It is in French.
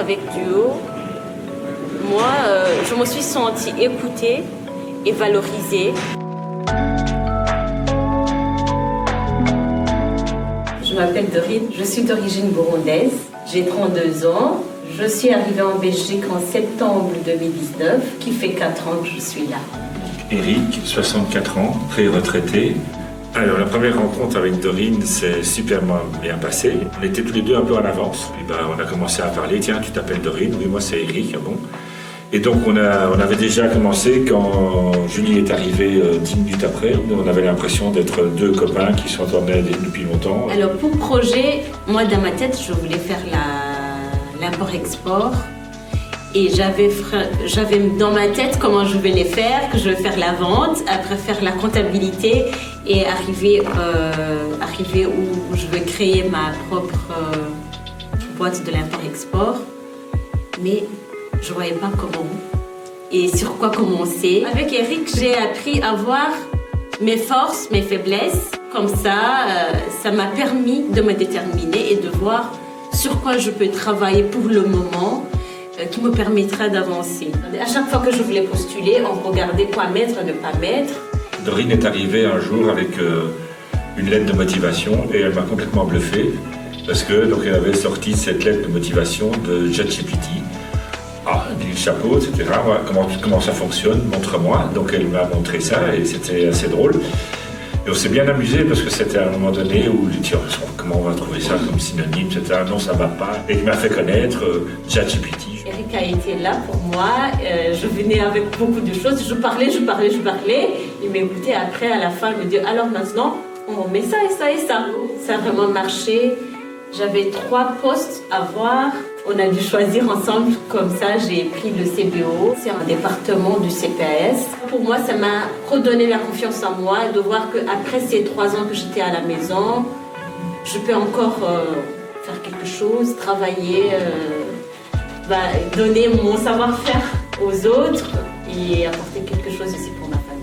avec Duo, moi, je me suis sentie écoutée et valorisée. Je m'appelle Dorine, je suis d'origine burundaise, j'ai 32 ans. Je suis arrivée en Belgique en septembre 2019, qui fait 4 ans que je suis là. Eric, 64 ans, pré-retraité. Alors la première rencontre avec Dorine s'est super bien passée. On était tous les deux un peu en avance. Puis on a commencé à parler. Tiens, tu t'appelles Dorine? Oui, moi c'est Eric. Ah bon. Et donc on avait déjà commencé quand Julie est arrivée 10 minutes après. On avait l'impression d'être deux copains qui s'entendaient depuis longtemps. Alors pour le projet, moi dans ma tête, je voulais faire l'import-export. Et j'avais dans ma tête comment je vais les faire, que je vais faire la vente, après faire la comptabilité et arriver où je vais créer ma propre boîte de l'import-export. Mais je ne voyais pas comment et sur quoi commencer. Avec Eric, j'ai appris à voir mes forces, mes faiblesses. Comme ça, ça m'a permis de me déterminer et de voir sur quoi je peux travailler pour le moment, qui me permettra d'avancer. À chaque fois que je voulais postuler, on regardait quoi mettre, ne pas mettre. Dorine est arrivée un jour avec une lettre de motivation et elle m'a complètement bluffé parce que donc elle avait sorti cette lettre de motivation de ChatGPT. Ah, du chapeau, etc. Voilà, comment ça fonctionne, montre-moi. Donc elle m'a montré ça et c'était assez drôle. Et on s'est bien amusé parce que c'était à un moment donné où je dis comment on va trouver ça comme synonyme, etc. Non, ça va pas. Et il m'a fait connaître ChatGPT. Eric a été là pour moi. Je venais avec beaucoup de choses. Je parlais. Il m'écoutait après, à la fin, il me dit alors maintenant, on met ça et ça et ça. Ça a vraiment marché. J'avais 3 postes à voir. On a dû choisir ensemble. Comme ça, j'ai pris le CBO. C'est un département du CPAS. Pour moi, ça m'a redonné la confiance en moi de voir qu'après ces 3 ans que j'étais à la maison, je peux encore faire quelque chose, travailler, donner mon savoir-faire aux autres et apporter quelque chose aussi pour ma famille.